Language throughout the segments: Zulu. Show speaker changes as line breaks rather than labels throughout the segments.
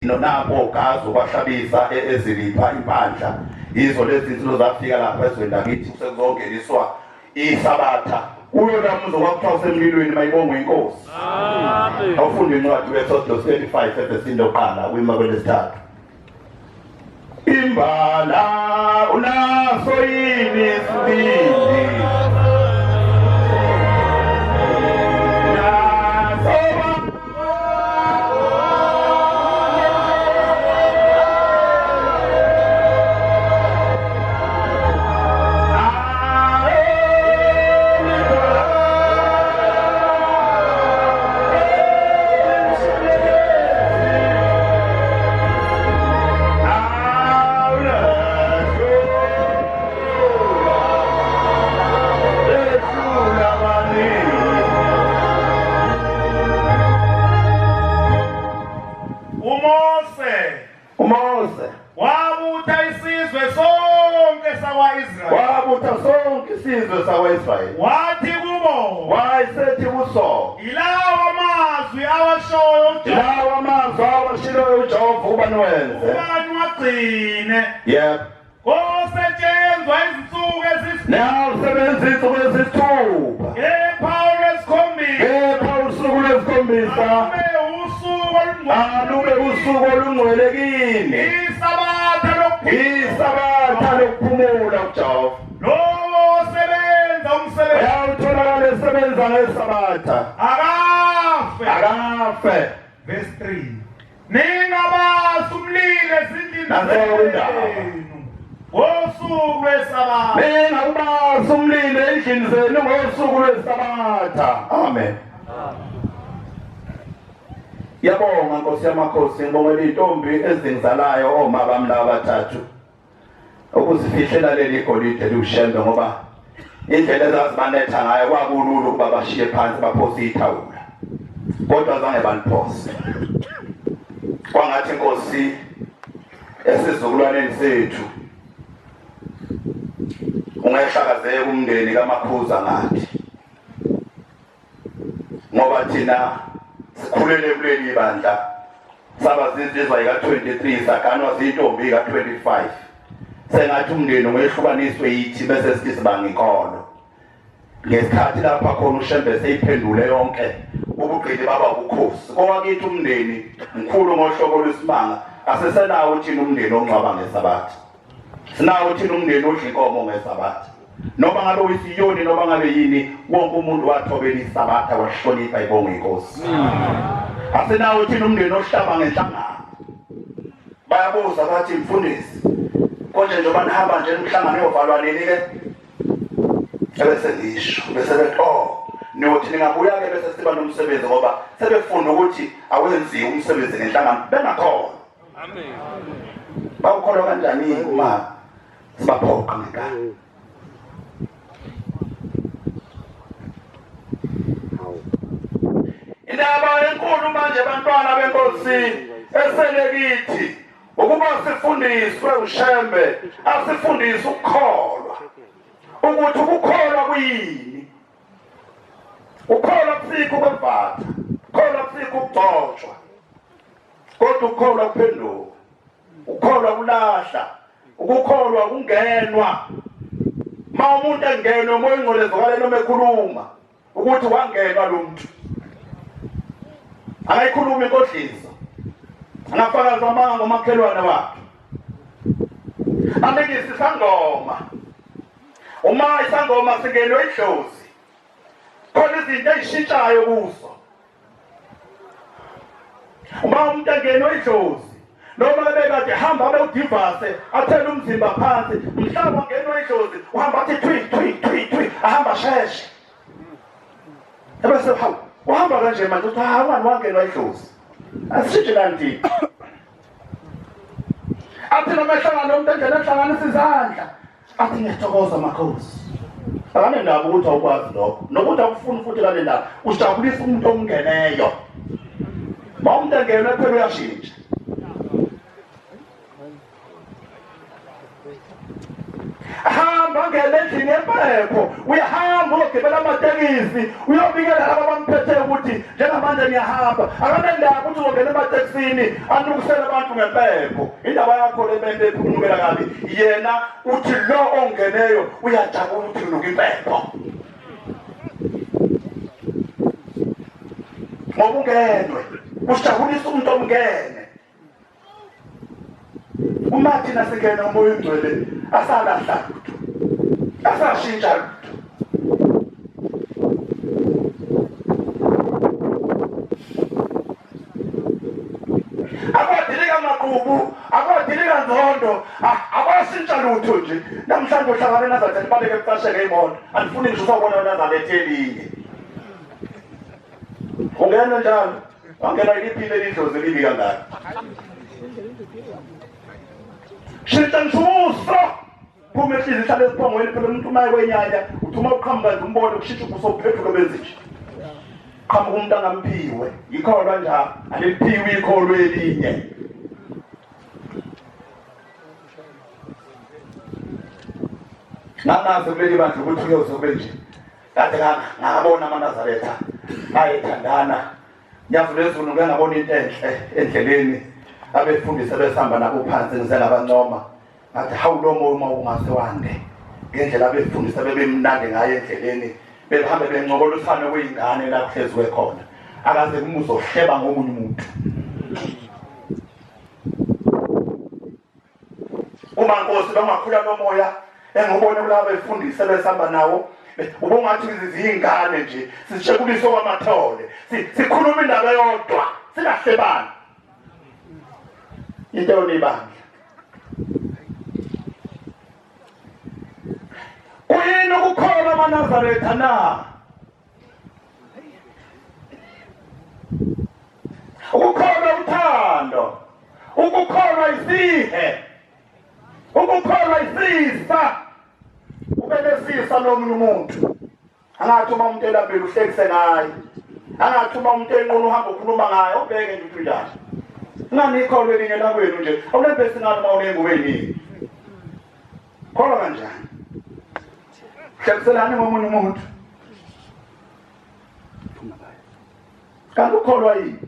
Nonapho gazo kwahlabisa ezilipha impandla izo lezi zinto zafika lapha ezweni lakithi sekuzongeniswa isabatha kuyo namuzo kwakuthiwa usemlilweni mayibongwe inkosi. Amen. Awufunda incwadi weExodus 35 verse lokuqala kwima kwelesithathu. Imbala unaso yini isibindi
Israel.
Wathi kubo
wayesethi kuso
ilawa amazwi awashoyo
ilawa amazwi awashiloyo uJehova ubani wenze
ubani wagcine
yep
kosetshenzwa izinsuku ezisithupha
now sebenza izinsuku ezisithupha
ePawulo esikhombisa
usuku lwesikhombisa alube usuku olungcwelekile isabatha lokuphumula uJehova uyawutholakala esebenza ngesabatha akafe
verse 3 ningabasa umlilo ezindlini ngosuku lwesabatha
ningabasa umlilo endlini zenu ngosuku lwesabatha amen. Yabonga Nkosi yamakhosi ngibongela intombi ezingizalayo oma bami laba bathathu ukuzifihlela leli golide liuShembe ngoba indlela ezazibanetha ngayo kwakulula ukuba bashiye phansi baphose ithawula kodwa zange baliphose kwangathi Nkosi esizukulwaneni sethu ungayihlakazeka umndeni kaMakhuza ngathi ngoba thina sikhulele kuleli bandla saba zizizwa ka23 saganwa zintombi ka25 sengathi umndeni ungehlukaniswe yithi bese sithi sibanga inkolo ngesikhathi lapha khona uShembe seyiphendule yonke ubugqili baba ubukhosi kowakithi umndeni mkhulu ngohlobo lwesimanga asesenawo thina umndeni ongcwaba ngesabatha sinawo thina umndeni odla inkomo ngesabatha noma ngabe uyisiyoni noma ngabe yini wonke umuntu wathobela isabatha wahlonipha ibonga inkosi asenawo thina umndeni ohlaba ngenhlangano bayabuza bathi Mfundisi konje njengoba nihamba nje emhlangano yovalwa nini ke bese ngisho bese bethi niyothi ningabuya ke bese siba nomsebenzi ngoba sebefunda ukuthi awenziwe umsebenzi ngenhlangano bengakhona amen bawukholwa kanjani uma sibaphoqa ngekhala indaba enkulu manje bantwana benkosi eselekithi ukuba sifundiswe uShembe asifundise ukukholwa ukuthi ukukholwa kuyini ukholwa kusikho kwevatha ukholwa kusikho ukugcotshwa kodwa ukukholwa kuphenduka ukukholwa kulahla ukukholwa kungenwa ma umuntu engenwe moya ingcolezokala noma ekhuluma ukuthi wangenwa lo muntu akayikhuluma inkohliso angafakaza amanga umakhelwane wakhe amekisi sangoma uma isangoma singenwe idlozi khona izinto ezishintshayo kuso uma umuntu engenwe idlozi noma bekade hamba abe udivase athela umzimba phansi mhlawumbe ngenwe idlozi uhamba athi twi ahamba sheshe ebese uhamba kanje manje uthi wani wangenwa idlozi asishintshe kanti athi noma ehlangana umuntu endlela ehlanganisa izandla athi ngiyathokoza makhosi akane ndaba ukuthi awukwazi lokho nokuthi akufuni futhi kale ndaba ujabulisa umuntu omngeneyo ma umuntu engenwe phela uyashintsha hamba ngele endlini empepho uyahamba uyogibela amatekisi uyobikela laba bamphetheyo ukuthi njengamanje ngiyahamba akabe ndaba ukuthi uzongena ematekisini anukisele abantu ngempepho indaba yakho lebembe ephunukela kabi yena uthi lo ongeneyo uyajabula ukuthi kunuka impepho ngoba ungenwe usijabulisa umuntu omngene uma thina singena umoya ongcwele asalahla lutho asashintsha lutho akwadilika maqhubu akwadilika nzondo akwashintsha lutho nje namhlanje uhlangane nazathi baleke kuqasheke imoto andifuni ngisho usabona nazalethe elinye ungena njalo wangena iliphile lidlozi libi kangaka shintsha nsuso phuma ehlizwe ihlale esiphongweni phela umuntu umaye kwenyanya uthuma uqhamuka nje umbone kushintsha ubuso buphethule benzinje qhamuka umuntu angamphiwe ikholwa njalo aliphiwe ikholwe elinye nanazi kuleli bandla ukuthi uyozobe nje kade ngabona amaNazaretha ayethandana nyazo lezulu ngiyabona into enhle endleleni abefundisi besihamba nabo phansi ngizengabancoma ngathi hawu lo moya uma ungase wande ngendlela abefundisi bebemnandi ngayo endleleni behambe bencokolisana kwezingane la kuhlezwe khona akaze kumuzohleba ngomunye umuntu uma Nkosi bangakhula nomoya engibone kulabo befundisi besihamba nawo ubongathi izingane nje sishekulise kwamathole sikhuluma indaba yodwa singahlebani into yonibanga uyini ukukholwa amaNazaretha na ukukholwa uthando ukukholwa isihe ukukholwa isisa ubelesisa lomunye umuntu angathi uma umuntu elambile uhlekise ngaye angathi uma umuntu enqona uhamba ukhuluma ngaye ubheke nje ukuthi njani nganikholwe elinye lakwenu nje awulembesi ngalo uma unengubeni kholwa kanjani hlekiselani ngomunye umuntu kanti ukholwa yini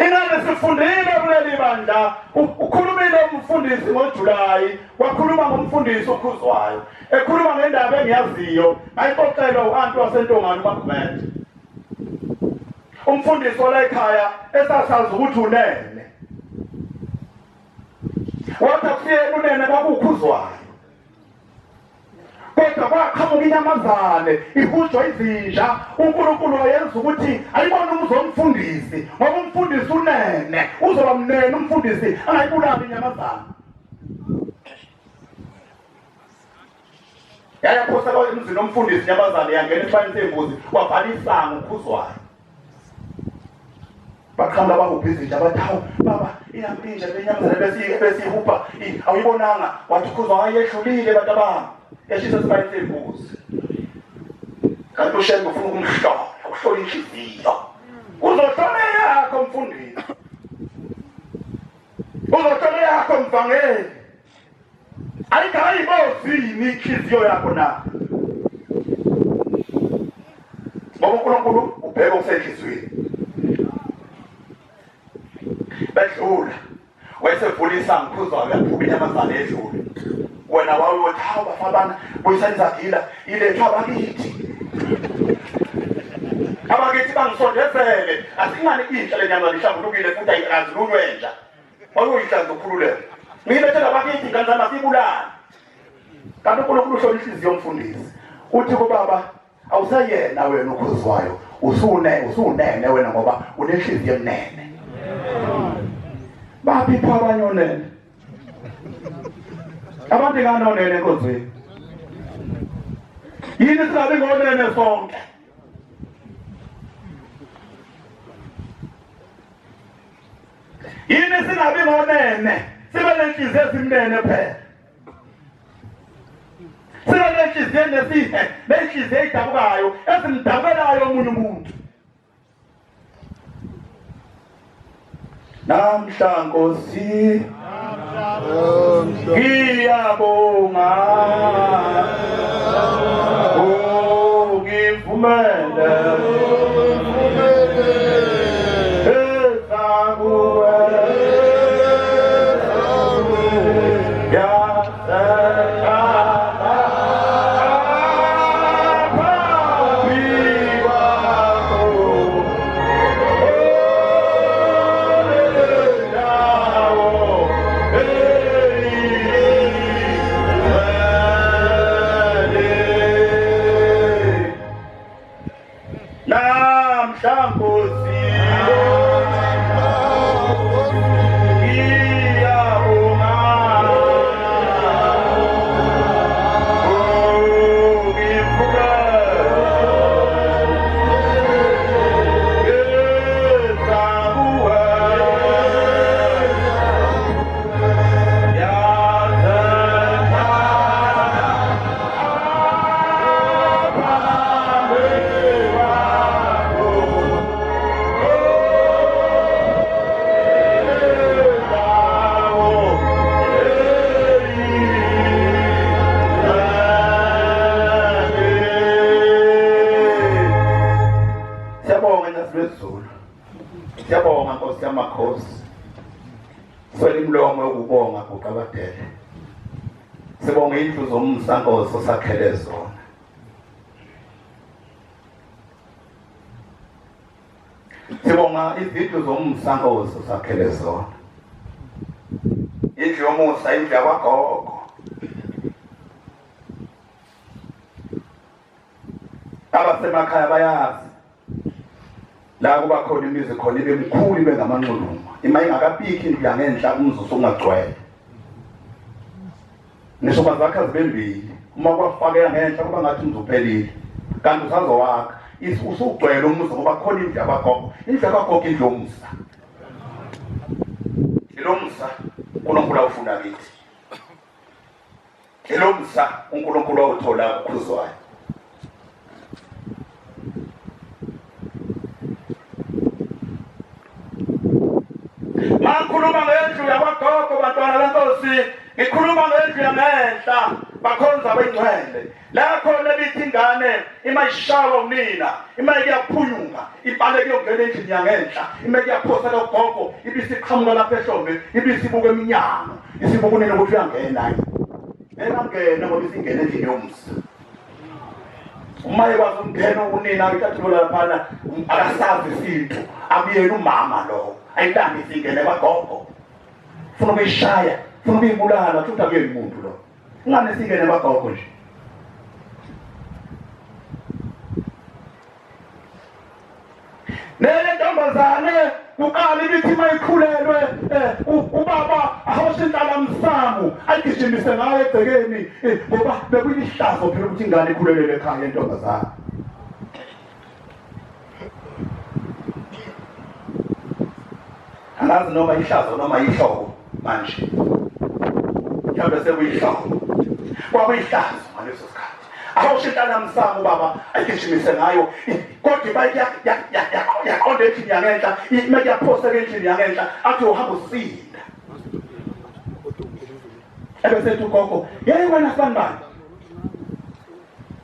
ingane sifundile kuleli bandla ukhulumile umfundisi ngoJulayi wakhuluma ngomfundisi okhuzwayo ekhuluma ngendaba engiyaziyo ayixoxelwa uAnti waseNtongane uMagumede umfundisi ola ekhaya esasazi ukuthi unene wathi kusiyena unene kwakukhuzwayo kodwa kwaqhamuka inyamazane ihujwa izinja uNkulunkulu wayenza ukuthi ayibone umzomfundisi ngoba umfundisi unene uzoba mnene umfundisi angayibulali inyamazane yayaphosa kwa emzini omfundisi inyamazane yangena esifani sembuzi wavala isango ukhuzwayo baqhamuka bahupha izinja bathi hawu baba iyampinja lenyamazane besihupha awuyibonanga wathi ukhuzwayo ayehlulile bantu abami yashisa sibani sembuzi kanti uShembe ufuna ukumhlola ukuhlola inhliziyo uzohlola yakho mfundisi uzohlola yakho mvangeli ayikayibozini inhliziyo yakho na ngoba uNkulunkulu ubheka okusenhliziyweni bedlula wayesevulisa ngikhuzwayo yaphuma inyamazane edlule wena wawe uthi hawu bafabana buyisenzagila ilethwa abakithi bangisondezele asingani inhla lenyamazane ihlambulukile futhi ayikazilulwenja wayoyihlanza ukhululeke ngilethela abakithi kanzana sibulani kanti uNkulunkulu uhlola inhliziyo yomfundisi uthi kubaba awusayena wena ukhuzwayo usunene wena ngoba unenhliziyo enene baphi abanye onene abantu nganonene enkonzweni yini singabi ngonene sonke yini singabi ngonene sibe nenhliziyo esimnene phela sibe nenhliziyo nesihe nenhliziyo edabukayo esimdabelayo omunye umuntu namhla Nkosi ngiyabonga ngivumele ezakuwe siyabonga Nkosi yamakhosi swela imlomo yokubonga kuqabadele sibonga indlu zoMusa Nkosi osakhele zona sibonga izindlu zoMusa Nkosi osakhele zona indlu yoMusa indlu yakwagogo abasemakhaya bayazi la kuba khona imizi khona ibe mkhulu ibe ngamanxuluma ima ingakapiki indlu yangenhla umzuzu ungagcwele nisho bazakha zibembili uma kwafakela ngenhla kuba ngathi umzuzu uphelile kanti usazowakha usugcwele umuzi ngoba khona indlu yabagogo indlu yabagogo indlu yoMusa iloMusa uNkulunkulu awufuna kithi iloMusa uNkulunkulu awuthola ukhuzwayo Makhuluma ngendlu yakwagogo bantwana beNkosi ngikhuluma ngendlu yangenhla bakhonza abengcwele la khona lithi ingane imayishawa unina imayike yaphunyuka ibaleke yongena endlini yangenhla imeke yaphosa logogo ibisiqhamuka lapha ehlombe ibisibuka eminyango isibuka unina ukuthi uyangena engangena ngoba isingena endlini yoMusa uma ekwazi ukungena unina ikathula laphana akasazi isinto akuyena umama lo ayithambi singene kwagogo funa ukuyishaya funa ukuyibulala futhi akuyena umuntu lo ngane singene kwagogo nje nele ntombazane uqala ibithi mayikhulelwe ubaba ahosintala msamu ayigijimise ngayo egcekeni ngoba bekuyihlazo phela ukuthi ingane ikhulelwe ekhaya intombazane angazi noma ihlazo noma ihlobo manje mhlawumbe sekuyihlobo kwaba ihlazo ngaleso sikhathi ahosintala msamu baba ayigijimise ngayo kodwa bayike yaqonda endlini yangenhla imeke yaphosa endlini yangenhla athi uhamba usinda ebesethi ugogo yeye wena sanibani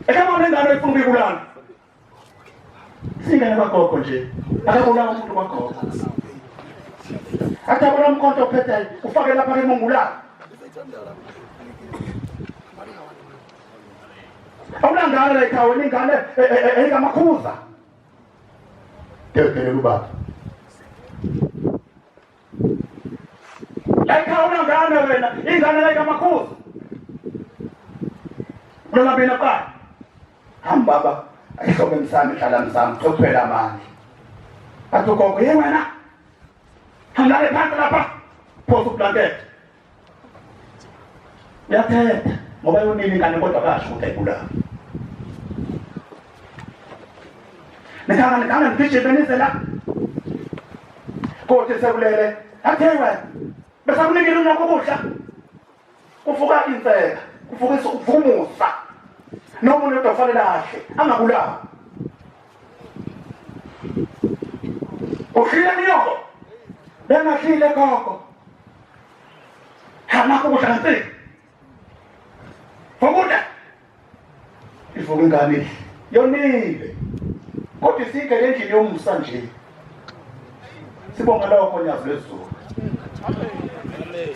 ekhamba nengane efuna ukuyibulala singene kwagogo nje akabulala umuntu kwagogo athi abona umkhonto ophethe ufake lapha emongulana awulangane la ekhaya wena ingane engamakhuza Dekelela ubaba la ekhaya awulangane wena ingane la engamakhuza noma bina kwa hamba baba ayihlobe msami hlala msami thothwela amandla athi ugogo ye wena hambale phansi lapha phosa ublanket uyathetha ngoba yonini ingane kodwa kasho ukuthi ayibulala Nekanga ngigijimeni la kothi sekulele athe wena bese akunikela unakho ukudla ufuka inseka ufukisa ukuvumusa noma umuntu ofanele kahle angabulawa uhlile miyoko bengahlile gogo
Kanakho ukudla ngensini. Fokuda. Ivuka ingane yonile. Kodwa isikele endlini yoMusa nje. Sibonga lawo khonyazi lwezulu.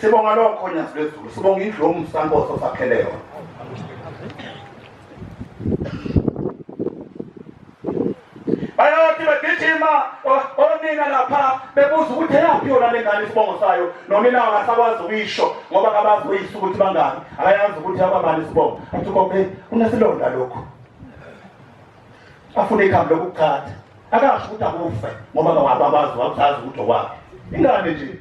Sibonga lawo khonyazi lwezulu. Sibonga indlu yoMusa Nkosi sakhele yona. Bayothi begijima onina lapha bebuza ukuthi yaphi yona le ngane isibongo sayo nonina akasakwazi ukuyisho ngoba kabazi uyise ukuthi bangani akayazi ukuthi ababani isibongo athi konke unesilonda lokho afuna ikhambi lokukhatha akasho ukuthi akufe ngoba kawababazi wakuzazi ukuthi okwakhe ingane nje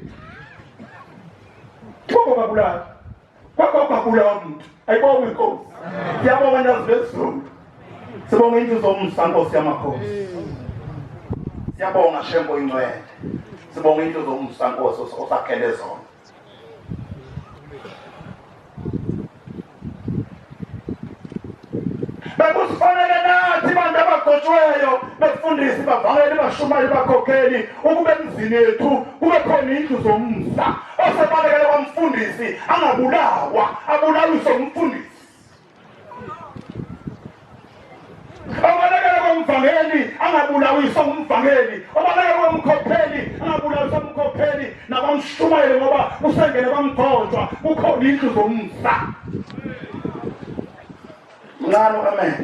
kwakubula umuntu ayibonga inkosi siyabonga nyazi lezulu sibonga inhliziyo yoMusa Nkosi yamakhosi siyabonga Shembe ingcwele sibonga inhliziyo yoMusa Nkosi osakhele zona bekusifanele nathi bantu abagotshweyo befundisi bavangeli bashumayeli bakhokheli ukube emzini yethu kube khona indlu zoMusa osebalekele kwaMfundisi angabulawa abulawiswe umfundisi obalekele kwamvangeli angabulawiswa umvangeli obalekele kwamkhokheli angabulawiswa umkhokheli nakwamshumayeli ngoba usengene kwamgojwa kukhona indlu zoMusa mncane amen